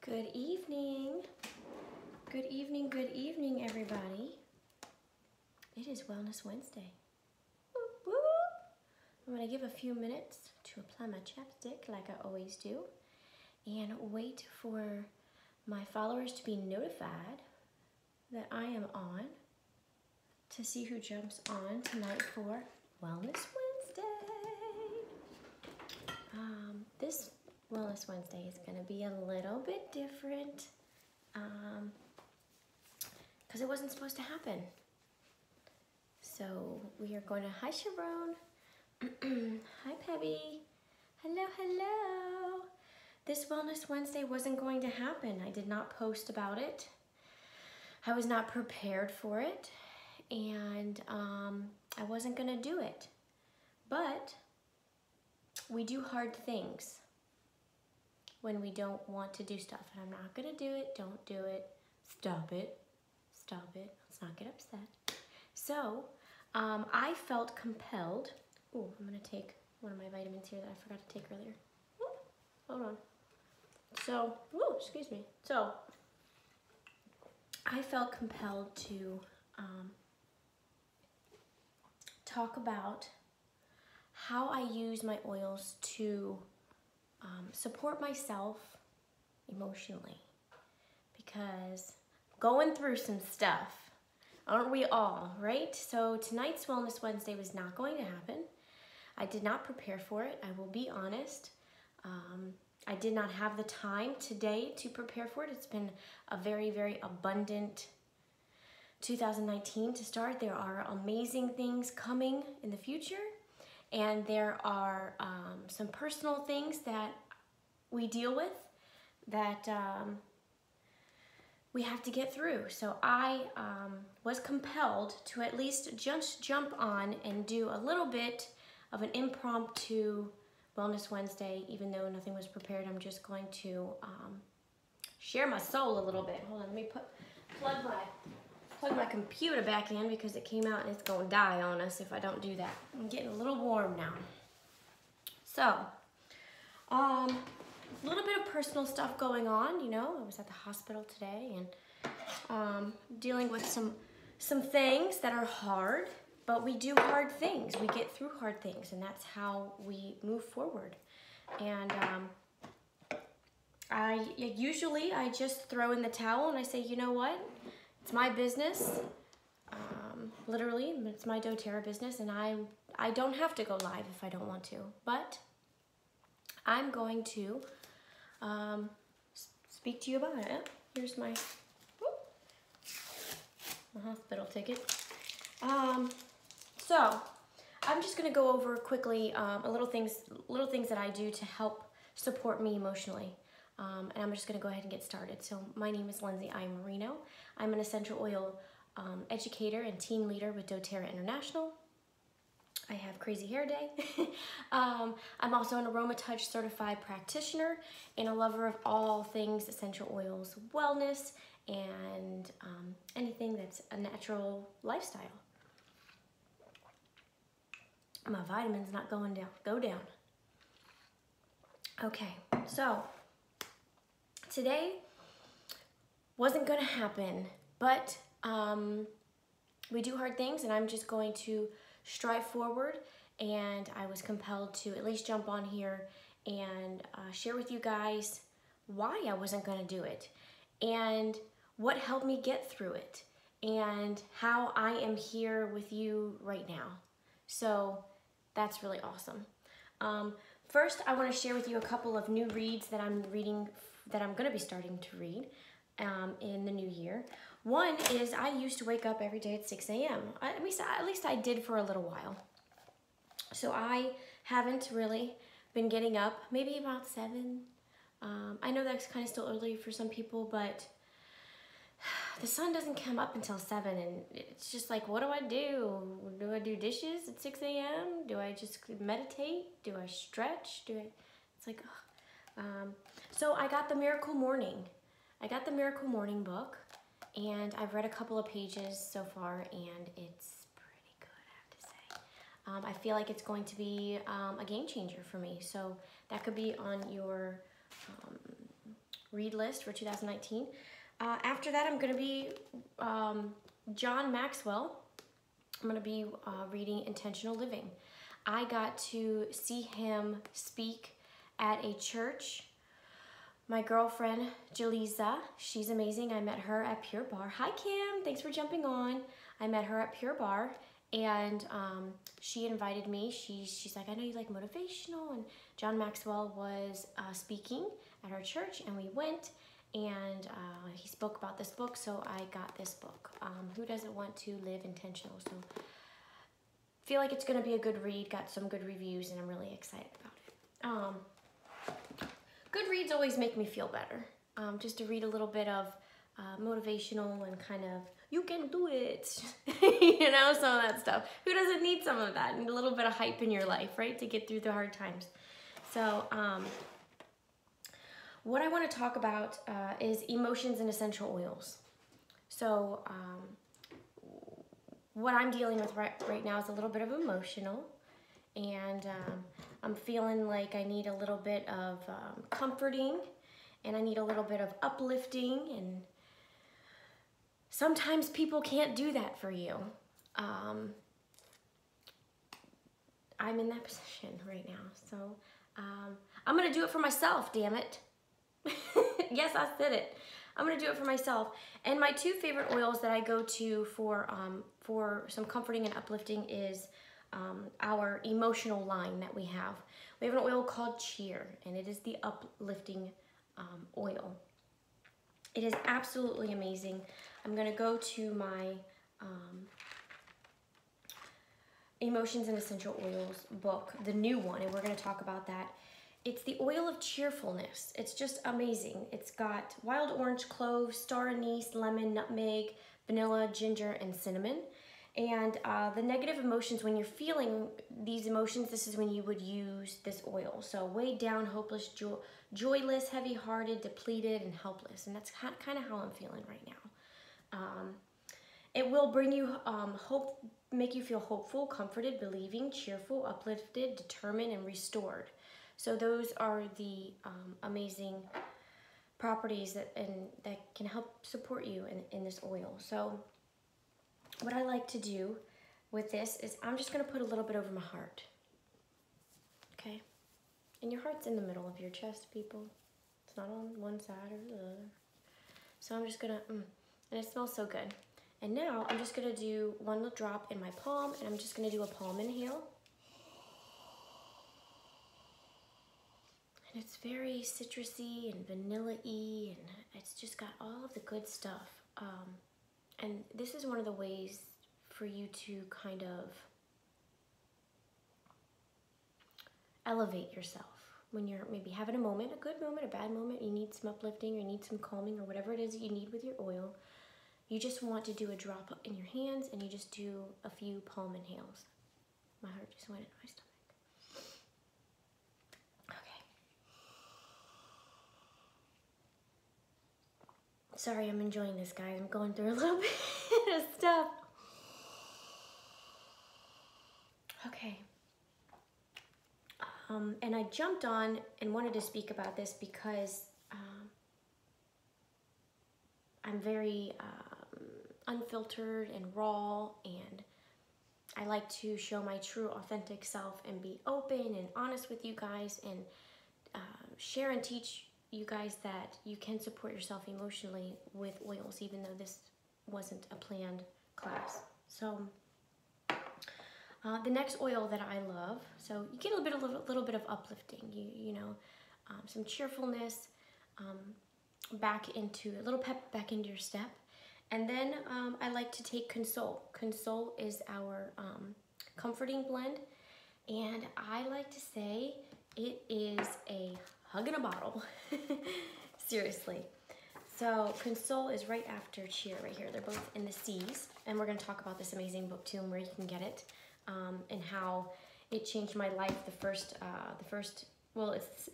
Good evening. Good evening, everybody. It is Wellness Wednesday. Woo, woo. I'm going to give a few minutes to apply my chapstick like I always do and wait for my followers to be notified that I am on to see who jumps on tonight for Wellness Wednesday. This Wellness Wednesday is going to be a little bit different because it wasn't supposed to happen. So we are going to, hi Sharon, hi Pebby, hello, hello. This Wellness Wednesday wasn't going to happen. I did not post about it. I was not prepared for it, and I wasn't going to do it. But we do hard things when we don't want to do stuff. And I'm not going to do it. Don't do it. Stop it. Stop it. Let's not get upset. So I felt compelled. Oh, I'm going to take one of my vitamins here that I forgot to take earlier. Ooh, hold on. So, ooh, excuse me. So I felt compelled to talk about how I use my oils to support myself emotionally, because I'm going through some stuff, aren't we all, right? So tonight's Wellness Wednesday was not going to happen. I did not prepare for it, I will be honest. I did not have the time today to prepare for it. It's been a very, very abundant 2019 to start. There are amazing things coming in the future. And there are some personal things that we deal with that we have to get through. So I was compelled to at least just jump on and do a little bit of an impromptu Wellness Wednesday. Even though nothing was prepared, I'm just going to share my soul a little bit. Hold on, let me plug my computer back in because it came out and it's gonna die on us if I don't do that. I'm getting a little warm now. So, a little bit of personal stuff going on, you know. I was at the hospital today and dealing with some things that are hard, but we do hard things. We get through hard things, and that's how we move forward. And I just throw in the towel and I say, you know what? It's my business, literally, it's my doTERRA business, and I don't have to go live if I don't want to, but I'm going to speak to you about it. Here's my hospital ticket. So I'm just going to go over quickly little things that I do to help support me emotionally. And I'm just going to go ahead and get started. So my name is Lindsay I. Marino. I'm an essential oil educator and team leader with doTERRA International. I have Crazy Hair Day. I'm also an AromaTouch certified practitioner and a lover of all things essential oils, wellness, and anything that's a natural lifestyle. My vitamins not going down. Go down. Okay, so today wasn't going to happen, but we do hard things, and I'm just going to strive forward, and I was compelled to at least jump on here and share with you guys why I wasn't going to do it, and what helped me get through it, and how I am here with you right now. So that's really awesome. First, I want to share with you a couple of new reads that I'm reading, that I'm going to be starting to read in the new year. One is, I used to wake up every day at 6 a.m. At least I did for a little while. So I haven't really been getting up, maybe about 7. I know that's kind of still early for some people, but the sun doesn't come up until 7, and it's just like, what do I do? Do I do dishes at 6 a.m.? Do I just meditate? Do I stretch? It's like, so I got the Miracle Morning. I got the Miracle Morning book, and I've read a couple of pages so far, and it's pretty good, I have to say. I feel like it's going to be a game changer for me, so that could be on your read list for 2019. After that, I'm going to be John Maxwell. I'm going to be reading Intentional Living. I got to see him speak at a church. My girlfriend, Jaleesa, she's amazing. I met her at Pure Barre. Hi, Kim. Thanks for jumping on. I met her at Pure Barre, and she invited me. She's like, I know you like motivational, and John Maxwell was speaking at our church, and we went, and he spoke about this book, so I got this book. Who doesn't want to live intentional? So feel like it's going to be a good read. Got some good reviews, and I'm really excited about it. Good reads always make me feel better. Just to read a little bit of motivational and kind of, you can do it, you know, some of that stuff. Who doesn't need some of that? And a little bit of hype in your life, right, to get through the hard times. So what I want to talk about is emotions and essential oils. So what I'm dealing with right now is a little bit of emotional, and I'm feeling like I need a little bit of comforting, and I need a little bit of uplifting, and sometimes people can't do that for you. I'm in that position right now, so I'm gonna do it for myself, damn it. Yes, I said it. I'm gonna do it for myself. And my two favorite oils that I go to for some comforting and uplifting is our emotional line that we have. We have an oil called Cheer, and it is the uplifting oil. It is absolutely amazing. I'm gonna go to my Emotions and Essential Oils book, the new one, and we're gonna talk about that. It's the oil of cheerfulness. It's just amazing. It's got wild orange, clove, star anise, lemon, nutmeg, vanilla, ginger, and cinnamon. And the negative emotions, when you're feeling these emotions, this is when you would use this oil. So weighed down, hopeless, joyless, heavy-hearted, depleted, and helpless. And that's kind of how I'm feeling right now. It will bring you hope, make you feel hopeful, comforted, believing, cheerful, uplifted, determined, and restored. So those are the amazing properties that can help support you in this oil. So what I like to do with this is I'm just gonna put a little bit over my heart, okay? And your heart's in the middle of your chest, people. It's not on one side or the other. So I'm just gonna, and it smells so good. And now I'm just gonna do one little drop in my palm, and I'm just gonna do a palm inhale. And it's very citrusy and vanilla-y, and it's just got all of the good stuff. And this is one of the ways for you to kind of elevate yourself. When you're maybe having a moment, a good moment, a bad moment, you need some uplifting or you need some calming or whatever it is that you need with your oil, you just want to do a drop in your hands, and you just do a few palm inhales. My heart just went in my stomach. Sorry, I'm enjoying this, guys. I'm going through a little bit of stuff. Okay. And I jumped on and wanted to speak about this because I'm very unfiltered and raw, and I like to show my true, authentic self and be open and honest with you guys, and share and teach you guys that you can support yourself emotionally with oils, even though this wasn't a planned class. So the next oil that I love, so you get a little bit of uplifting, you know, some cheerfulness, back into a little pep back into your step. And then I like to take Console. Console is our comforting blend, and I like to say it is a hug in a bottle. Seriously. So Console is right after Cheer right here. They're both in the C's, and we're going to talk about this amazing book too, and where you can get it, and how it changed my life. Well, it's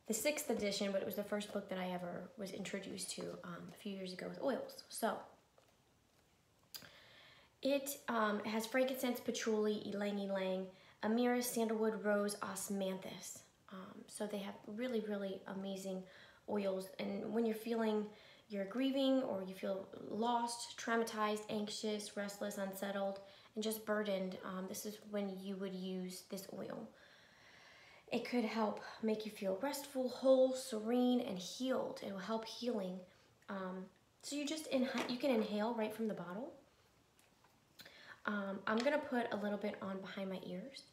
the 6th edition, but it was the first book that I ever was introduced to a few years ago with oils. So it has frankincense, patchouli, ylang ylang, amyris, sandalwood, rose, osmanthus. So they have really, really amazing oils. And when you're grieving, or you feel lost, traumatized, anxious, restless, unsettled, and just burdened, this is when you would use this oil. It could help make you feel restful, whole, serene, and healed. It will help healing. So you can inhale right from the bottle. I'm gonna put a little bit on behind my ears.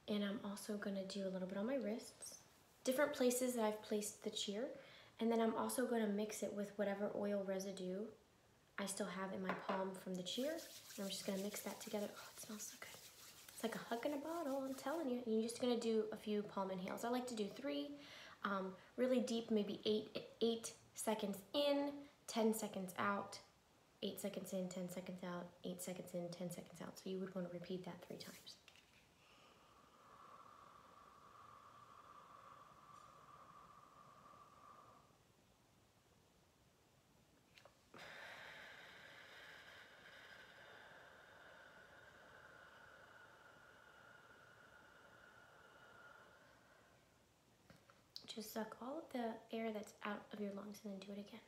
And I'm also gonna do a little bit on my wrists. Different places that I've placed the cheer. And then I'm also gonna mix it with whatever oil residue I still have in my palm from the cheer. And I'm just gonna mix that together. Oh, it smells so good. It's like a hug in a bottle, I'm telling you. And you're just gonna do a few palm inhales. I like to do 3, really deep, maybe 8 seconds in, 10 seconds out, 8 seconds in, 10 seconds out, 8 seconds in, 10 seconds out. So you would want to repeat that 3 times. Just suck all of the air that's out of your lungs and then do it again.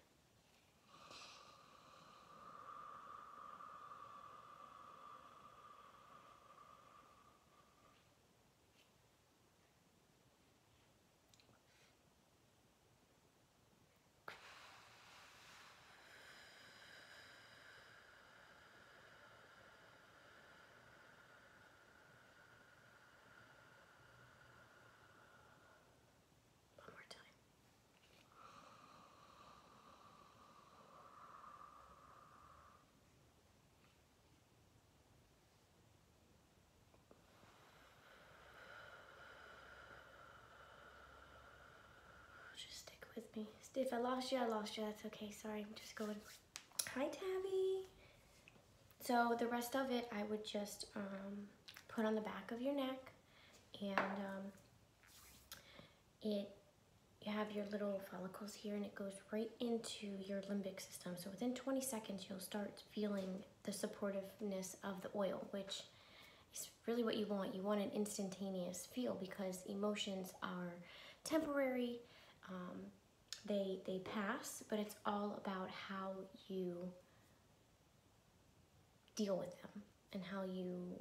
Just stick with me. If I lost you, I lost you. That's okay. Sorry, I'm just going. Hi, Tabby. So the rest of it, I would just put on the back of your neck, and you have your little follicles here, and it goes right into your limbic system. So within 20 seconds, you'll start feeling the supportiveness of the oil, which is really what you want. You want an instantaneous feel, because emotions are temporary. They pass, but it's all about how you deal with them and how you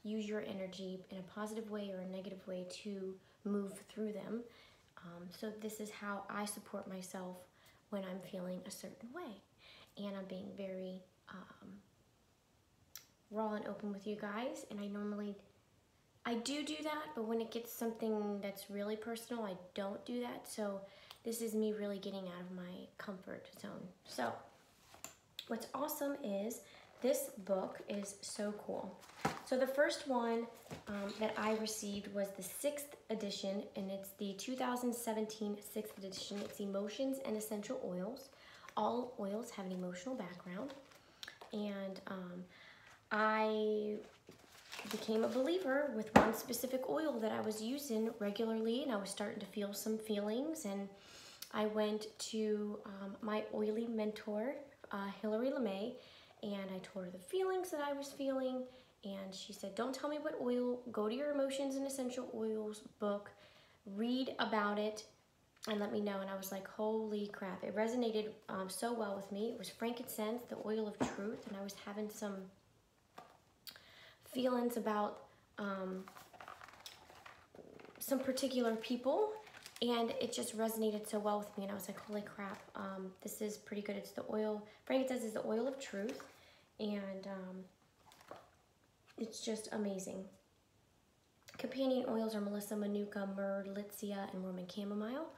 use your energy in a positive way or a negative way to move through them. So this is how I support myself when I'm feeling a certain way, and I'm being very raw and open with you guys. And I do that, but when it gets something that's really personal, I don't do that. So this is me really getting out of my comfort zone. So what's awesome is this book is so cool. So the first one that I received was the 6th edition, and it's the 2017 6th edition. It's Emotions and Essential Oils. All oils have an emotional background. And I became a believer with one specific oil that I was using regularly, and I was starting to feel some feelings, and I went to my oily mentor, Hilary LeMay, and I told her the feelings that I was feeling, and she said, don't tell me what oil, go to your Emotions and Essential Oils book, read about it, and let me know. And I was like, holy crap, it resonated so well with me. It was frankincense, the oil of truth, and I was having some feelings about some particular people, and it just resonated so well with me, and I was like, holy crap, this is pretty good. It's the oil, frankincense is the oil of truth, and it's just amazing. Companion oils are Melissa, Manuka, Myrrh, Litsea, and Roman chamomile,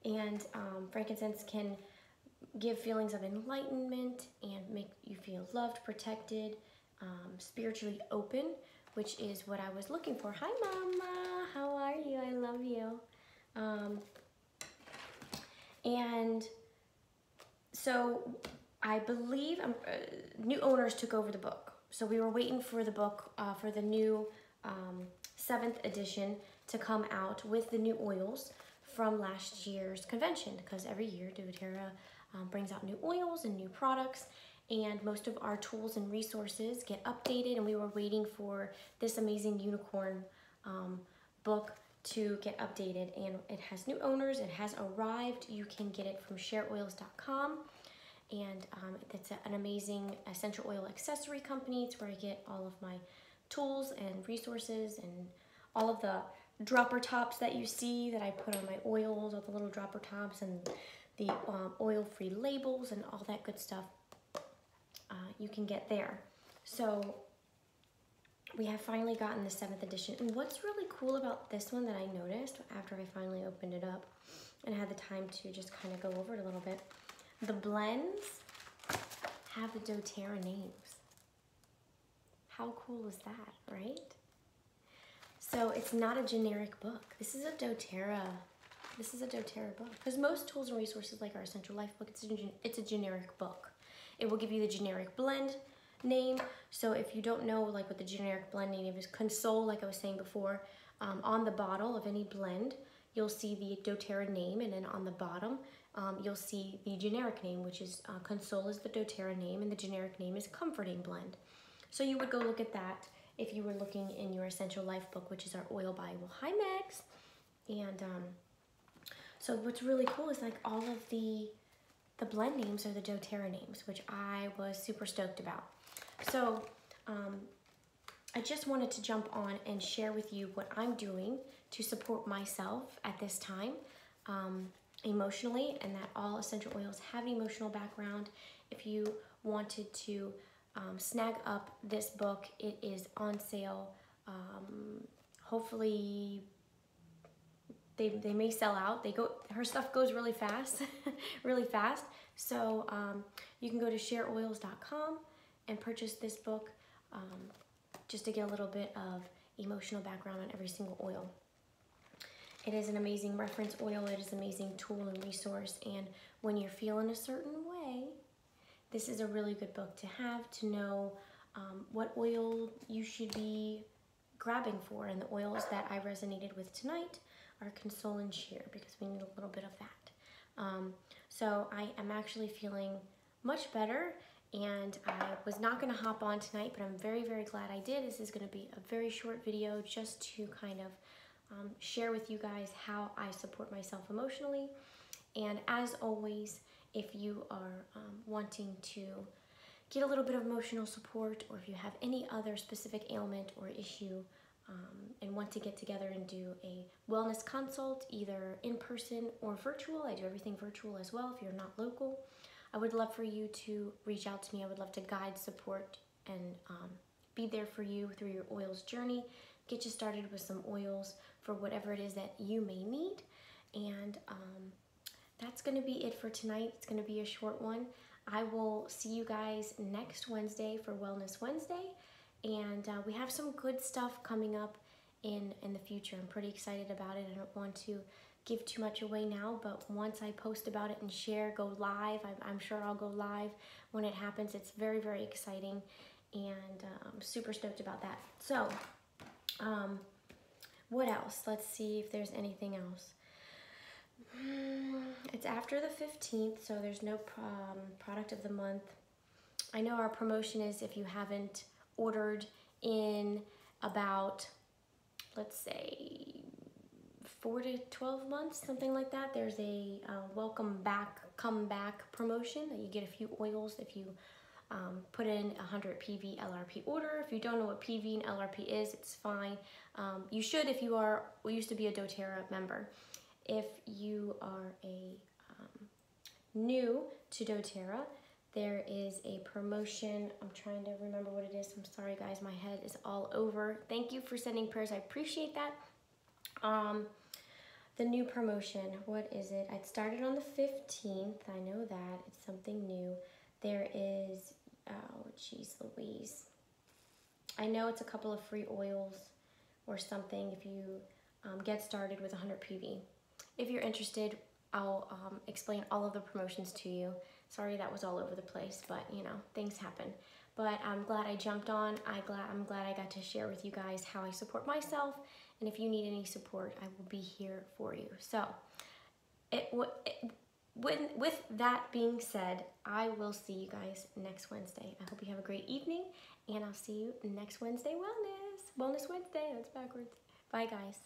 and frankincense can give feelings of enlightenment and make you feel loved, protected, spiritually open, which is what I was looking for. Hi, Mama. How are you? I love you. And so I believe new owners took over the book. So we were waiting for the book, for the new 7th edition to come out with the new oils from last year's convention, because every year doTERRA brings out new oils and new products, and most of our tools and resources get updated, and we were waiting for this amazing unicorn book to get updated, and it has new owners. It has arrived. You can get it from ShareOils.com, and it's an amazing essential oil accessory company. It's where I get all of my tools and resources and all of the dropper tops that you see that I put on my oils, all the little dropper tops and the oil-free labels and all that good stuff you can get there. So we have finally gotten the 7th edition. And what's really cool about this one that I noticed after I finally opened it up and had the time to just kind of go over it a little bit, the blends have the doTERRA names. How cool is that, right? So it's not a generic book. This is a doTERRA book. Because most tools and resources like our Essential Life book, it's a generic book. It will give you the generic blend name. So if you don't know like what the generic blend name is, Console, like I was saying before, on the bottle of any blend, you'll see the doTERRA name, and then on the bottom, you'll see the generic name, which is Console is the doTERRA name, and the generic name is Comforting Blend. So you would go look at that if you were looking in your Essential Life book, which is our oil Bible. Hi, Megs. And so what's really cool is like all of the blend names are the doTERRA names, which I was super stoked about. So I just wanted to jump on and share with you what I'm doing to support myself at this time emotionally, and that all essential oils have an emotional background. If you wanted to snag up this book, it is on sale. Hopefully they may sell out. Her stuff goes really fast, really fast. So you can go to ShareOils.com and purchase this book just to get a little bit of emotional background on every single oil. It is an amazing reference oil. It is an amazing tool and resource. And when you're feeling a certain way, this is a really good book to have, to know what oil you should be grabbing for. And the oils that I resonated with tonight are Console and Share, because we need a little bit of that. So I am actually feeling much better, and I was not going to hop on tonight, but I'm very, very glad I did. This is going to be a very short video just to kind of share with you guys how I support myself emotionally. And as always, if you are wanting to get a little bit of emotional support, or if you have any other specific ailment or issue and want to get together and do a wellness consult, either in person or virtual, I do everything virtual as well if you're not local, I would love for you to reach out to me. I would love to guide, support, and be there for you through your oils journey, get you started with some oils for whatever it is that you may need. And that's going to be it for tonight. It's going to be a short one. I will see you guys next Wednesday for Wellness Wednesday. And we have some good stuff coming up in the future. I'm pretty excited about it. I don't want to give too much away now, but once I post about it and share, go live, I'm sure I'll go live when it happens. It's very, very exciting, and I'm super stoked about that. So, what else? Let's see if there's anything else. It's after the 15th, so there's no product of the month. I know our promotion is if you haven't ordered in about, let's say, 4 to 12 months, something like that, there's a welcome back, come back promotion that you get a few oils if you put in 100 PV LRP order. If you don't know what PV and LRP is, it's fine. You should if you used to be a doTERRA member. If you are a new to doTERRA, there is a promotion. I'm trying to remember what it is. I'm sorry, guys. My head is all over. Thank you for sending prayers. I appreciate that. The new promotion, what is it? It started on the 15th. I know that. It's something new. There is, oh, geez Louise. I know it's a couple of free oils or something if you get started with 100 PV. If you're interested, I'll explain all of the promotions to you. Sorry that was all over the place, but you know, things happen. But I'm glad I jumped on. I'm glad I got to share with you guys how I support myself, and if you need any support, I will be here for you. So, with that being said, I will see you guys next Wednesday. I hope you have a great evening, and I'll see you next Wednesday. Wellness Wednesday. That's backwards. Bye, guys.